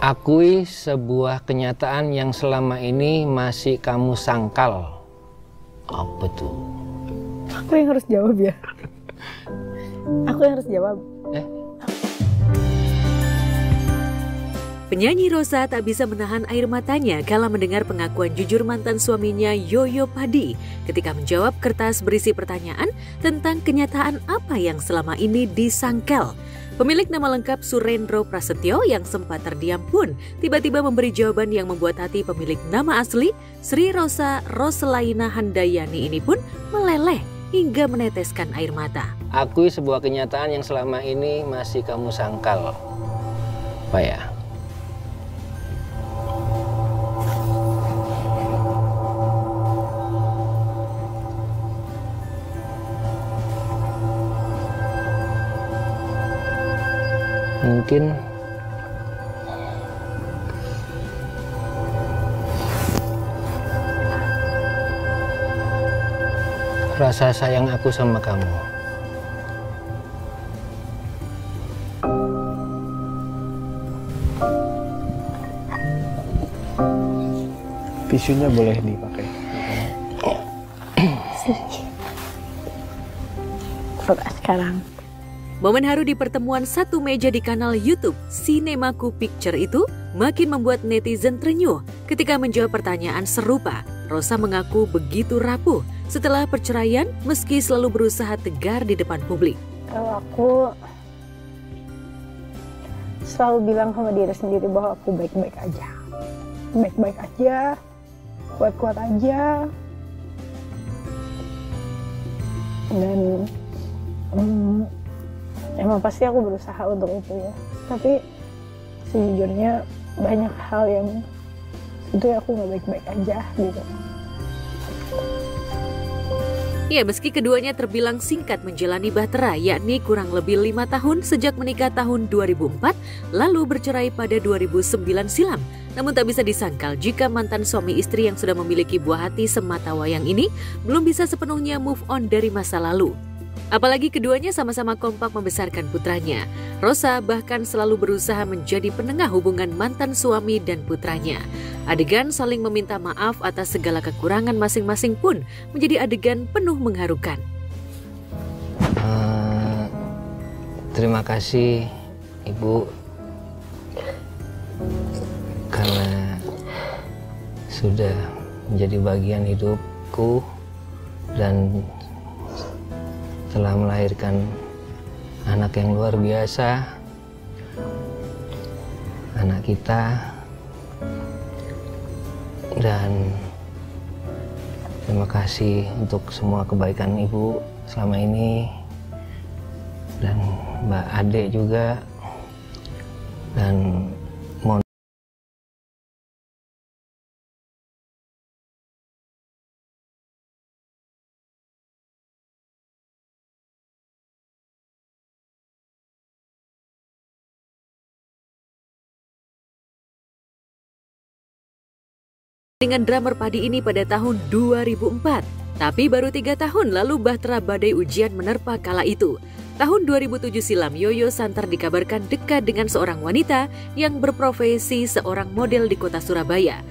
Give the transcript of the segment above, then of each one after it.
Akui sebuah kenyataan yang selama ini masih kamu sangkal. Apa tuh? Aku yang harus jawab ya? Aku yang harus jawab. Penyanyi Rosa tak bisa menahan air matanya kala mendengar pengakuan jujur mantan suaminya Yoyo Padi ketika menjawab kertas berisi pertanyaan tentang kenyataan apa yang selama ini disangkal. Pemilik nama lengkap Surendro Prasetyo yang sempat terdiam pun tiba-tiba memberi jawaban yang membuat hati pemilik nama asli Sri Rosa Roselaina Handayani ini pun meleleh hingga meneteskan air mata. Akui sebuah kenyataan yang selama ini masih kamu sangkal. Apa ya? Mungkin rasa sayang aku sama kamu. Tisunya boleh dipakai. Sekarang. Momen haru di pertemuan satu meja di kanal YouTube Cinemaku Picture itu makin membuat netizen terenyuh ketika menjawab pertanyaan serupa. Rosa mengaku begitu rapuh setelah perceraian meski selalu berusaha tegar di depan publik. Kalau aku selalu bilang sama diri sendiri bahwa aku baik-baik aja. Baik-baik aja, kuat-kuat aja. Dan emang pasti aku berusaha untuk itu ya. Tapi sejujurnya banyak hal yang sebetulnya aku nggak baik-baik aja gitu. Ya, meski keduanya terbilang singkat menjalani bahtera, yakni kurang lebih 5 tahun sejak menikah tahun 2004, lalu bercerai pada 2009 silam. Namun tak bisa disangkal jika mantan suami istri yang sudah memiliki buah hati semata wayang ini belum bisa sepenuhnya move on dari masa lalu. Apalagi keduanya sama-sama kompak membesarkan putranya. Rosa bahkan selalu berusaha menjadi penengah hubungan mantan suami dan putranya. Adegan saling meminta maaf atas segala kekurangan masing-masing pun menjadi adegan penuh mengharukan. Terima kasih Ibu karena sudah menjadi bagian hidupku dan telah melahirkan anak yang luar biasa, anak kita. Dan terima kasih untuk semua kebaikan Ibu selama ini, dan Mbak Ade juga, dan mohon dengan drummer Padi ini pada tahun 2004. Tapi baru 3 tahun lalu bahtera badai ujian menerpa kala itu. Tahun 2007 silam, Yoyo Santer dikabarkan dekat dengan seorang wanita yang berprofesi seorang model di kota Surabaya.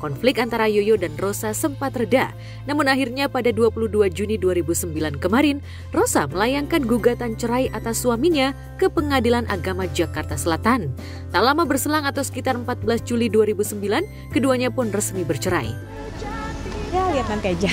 Konflik antara Yoyo dan Rosa sempat reda, namun akhirnya pada 22 Juni 2009 kemarin, Rosa melayangkan gugatan cerai atas suaminya ke Pengadilan Agama Jakarta Selatan. Tak lama berselang atau sekitar 14 Juli 2009, keduanya pun resmi bercerai. Ya, lihat nanti aja.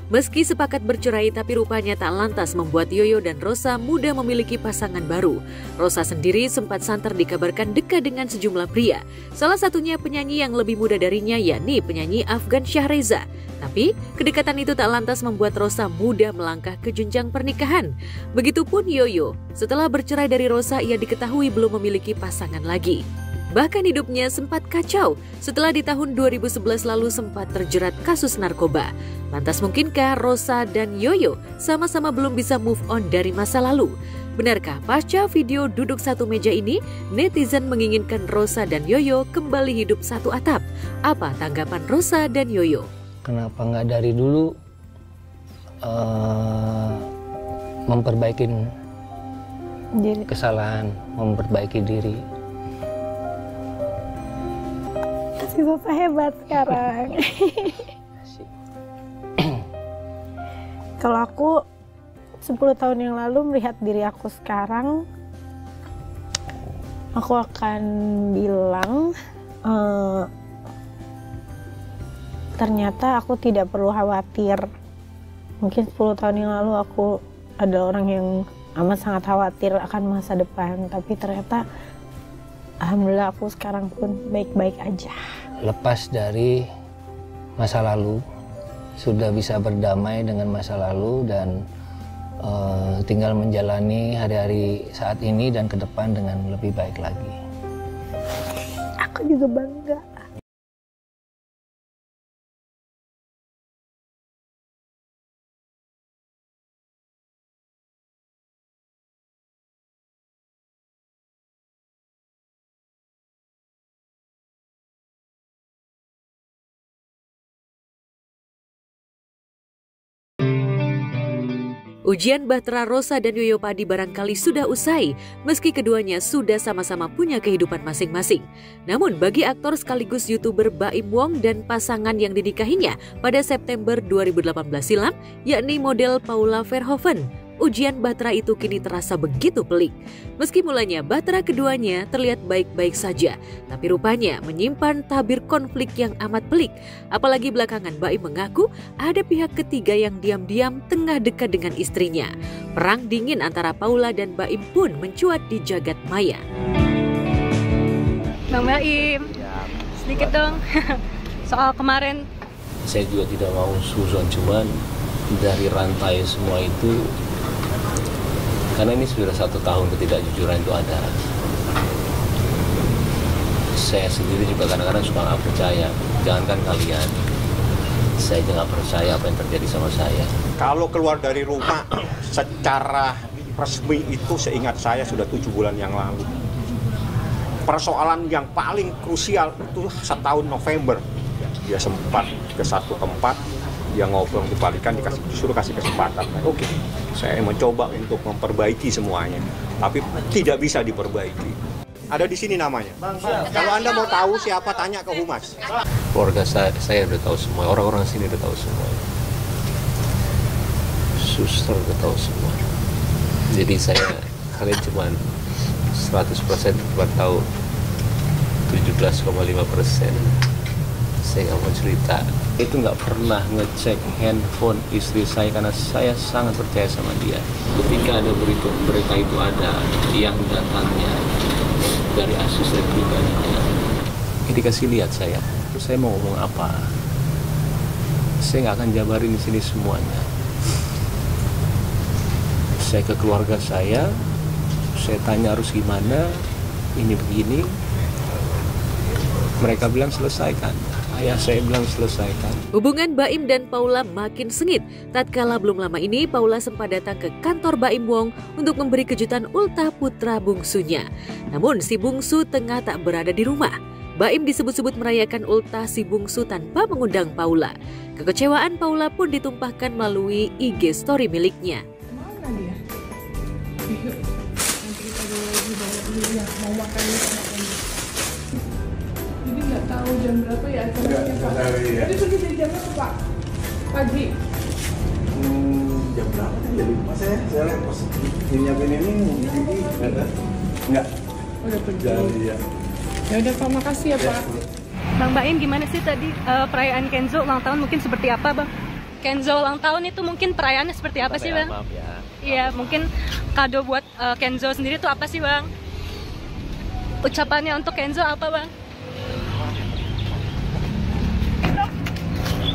Meski sepakat bercerai, tapi rupanya tak lantas membuat Yoyo dan Rosa mudah memiliki pasangan baru. Rosa sendiri sempat santer dikabarkan dekat dengan sejumlah pria. Salah satunya penyanyi yang lebih muda darinya, yakni penyanyi Afgan Syahreza. Tapi kedekatan itu tak lantas membuat Rosa mudah melangkah ke jenjang pernikahan. Begitupun Yoyo. Setelah bercerai dari Rosa, ia diketahui belum memiliki pasangan lagi. Bahkan hidupnya sempat kacau setelah di tahun 2011 lalu sempat terjerat kasus narkoba. Lantas mungkinkah Rosa dan Yoyo sama-sama belum bisa move on dari masa lalu? Benarkah pasca video duduk satu meja ini, netizen menginginkan Rosa dan Yoyo kembali hidup satu atap? Apa tanggapan Rosa dan Yoyo? kenapa nggak dari dulu memperbaiki kesalahan, memperbaiki diri. si Rosa hebat sekarang. Kalau aku 10 tahun yang lalu melihat diri aku sekarang, aku akan bilang ternyata aku tidak perlu khawatir. Mungkin 10 tahun yang lalu aku adalah orang yang amat sangat khawatir akan masa depan, tapi ternyata alhamdulillah aku sekarang pun baik-baik aja. Lepas dari masa lalu, sudah bisa berdamai dengan masa lalu dan tinggal menjalani hari-hari saat ini dan ke depan dengan lebih baik lagi. Aku juga bangga. Ujian bahtera Rosa dan Yoyo Padi barangkali sudah usai, meski keduanya sudah sama-sama punya kehidupan masing-masing. Namun bagi aktor sekaligus YouTuber Baim Wong dan pasangan yang dinikahinya pada September 2018 silam, yakni model Paula Verhoeven, ujian bahtera itu kini terasa begitu pelik. Meski mulanya bahtera keduanya terlihat baik-baik saja, tapi rupanya menyimpan tabir konflik yang amat pelik. Apalagi belakangan Baim mengaku ada pihak ketiga yang diam-diam tengah dekat dengan istrinya. Perang dingin antara Paula dan Baim pun mencuat di jagat maya. Bang Baim, sedikit dong soal kemarin. Saya juga tidak mau suzon, cuman dari rantai semua itu, karena ini sudah 1 tahun ketidakjujuran itu ada. Saya sendiri juga kadang-kadang suka nggak percaya. Jangankan kalian, saya juga nggak percaya apa yang terjadi sama saya. Kalau keluar dari rumah secara resmi itu seingat saya sudah 7 bulan yang lalu. Persoalan yang paling krusial itu 1 tahun November. Dia sempat ke satu tempat, dia ngobrol kebalikan, disuruh kasih kesempatan. Oke, saya mencoba untuk memperbaiki semuanya, tapi tidak bisa diperbaiki. Ada di sini namanya. Kalau Anda mau tahu siapa, tanya ke Humas. Keluarga saya udah tahu semua, orang-orang sini udah tahu semua. Suster udah tahu semua. Jadi kalian cuma 100% cuma tahu 17,5%. Saya nggak mau cerita. Itu nggak pernah ngecek handphone istri saya karena saya sangat percaya sama dia. Ketika ada berita itu ada yang datangnya dari asisten pribadinya, ini dikasih lihat saya. Terus saya mau ngomong apa? Saya nggak akan jabarin di sini semuanya. Saya ke keluarga saya tanya harus gimana, ini begini. Mereka bilang selesaikan. Ayah saya bilang selesaikan. Hubungan Baim dan Paula makin sengit. Tatkala belum lama ini Paula sempat datang ke kantor Baim Wong untuk memberi kejutan ultah putra bungsunya. Namun si bungsu tengah tak berada di rumah. Baim disebut-sebut merayakan ultah si bungsu tanpa mengundang Paula. Kekecewaan Paula pun ditumpahkan melalui IG story miliknya. Mana dia? Yuk, nanti kita dulu ya, mau makan sama kamu. Jadi nggak tahu jam berapa ya acaranya Pak? Ya. Itu pergi dari jam berapa Pak? Pagi? Jam berapa kan? Jadi lupa saya lihat pas nyiapin ini nggak ada. Enggak. Udah pergi. Iya. Ya udah Pak, makasih ya Pak. Bang Baim, gimana sih tadi perayaan Kenzo ulang tahun mungkin seperti apa Bang? Kenzo ulang tahun itu mungkin perayaannya seperti apa sih Bang? Maaf ya. Iya, mungkin kado buat Kenzo sendiri tuh apa sih Bang? Ucapannya untuk Kenzo apa Bang?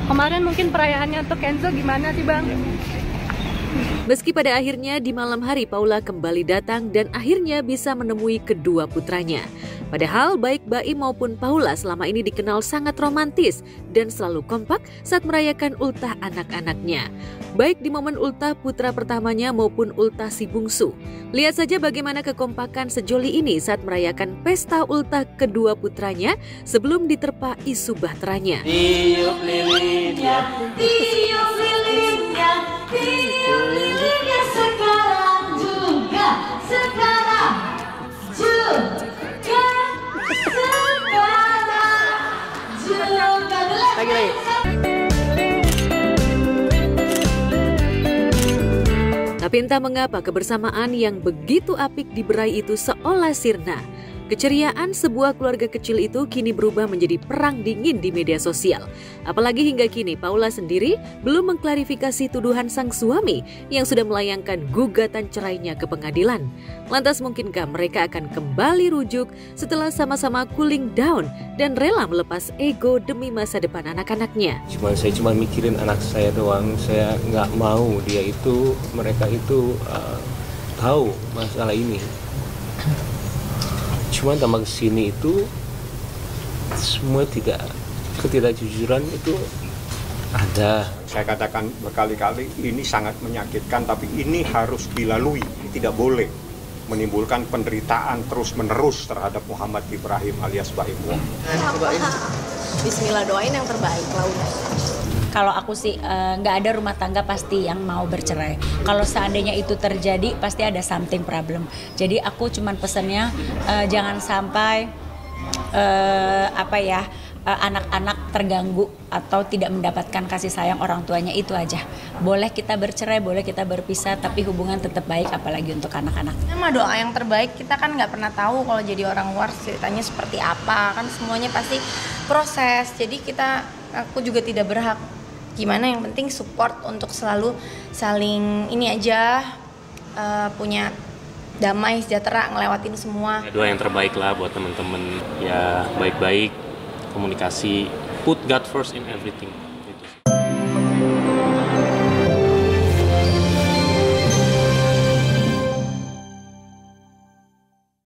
Kemarin mungkin perayaannya untuk Kenzo gimana sih Bang? Meski pada akhirnya di malam hari Paula kembali datang dan akhirnya bisa menemui kedua putranya. Padahal baik Baim maupun Paula selama ini dikenal sangat romantis dan selalu kompak saat merayakan ultah anak-anaknya. Baik di momen ultah putra pertamanya maupun ultah si bungsu. Lihat saja bagaimana kekompakan sejoli ini saat merayakan pesta ultah kedua putranya sebelum diterpa isu bahteranya. Tiup lilinnya, tiup lilinnya, tiup lilinnya sekarang juga, sekarang juga, sekarang Tapi entah mengapa kebersamaan yang begitu apik di Berai itu seolah sirna. Keceriaan sebuah keluarga kecil itu kini berubah menjadi perang dingin di media sosial. Apalagi hingga kini Paula sendiri belum mengklarifikasi tuduhan sang suami yang sudah melayangkan gugatan cerainya ke pengadilan. Lantas mungkinkah mereka akan kembali rujuk setelah sama-sama cooling down dan rela melepas ego demi masa depan anak-anaknya? Saya cuma mikirin anak saya doang. Saya nggak mau mereka itu tahu masalah ini. Cuma tambah kesini itu semua ketidakjujuran itu ada. Saya katakan berkali-kali ini sangat menyakitkan, tapi ini harus dilalui. Ini tidak boleh menimbulkan penderitaan terus-menerus terhadap Muhammad Ibrahim alias Baim Wong. Bismillah, doain yang terbaik lah udah. Kalau aku sih nggak ada rumah tangga pasti yang mau bercerai. Kalau seandainya itu terjadi pasti ada something problem. Jadi aku cuman pesennya jangan sampai anak-anak terganggu atau tidak mendapatkan kasih sayang orang tuanya, itu aja. Boleh kita bercerai, boleh kita berpisah, tapi hubungan tetap baik apalagi untuk anak-anak. Sama doa yang terbaik, kita kan nggak pernah tahu kalau jadi orang luar ceritanya seperti apa, kan semuanya pasti proses. Jadi aku juga tidak berhak gimana, yang penting support untuk selalu saling ini aja, punya damai sejahtera ngelewatin semua. Doa yang terbaik lah buat teman-teman, ya baik-baik, komunikasi, put God first in everything.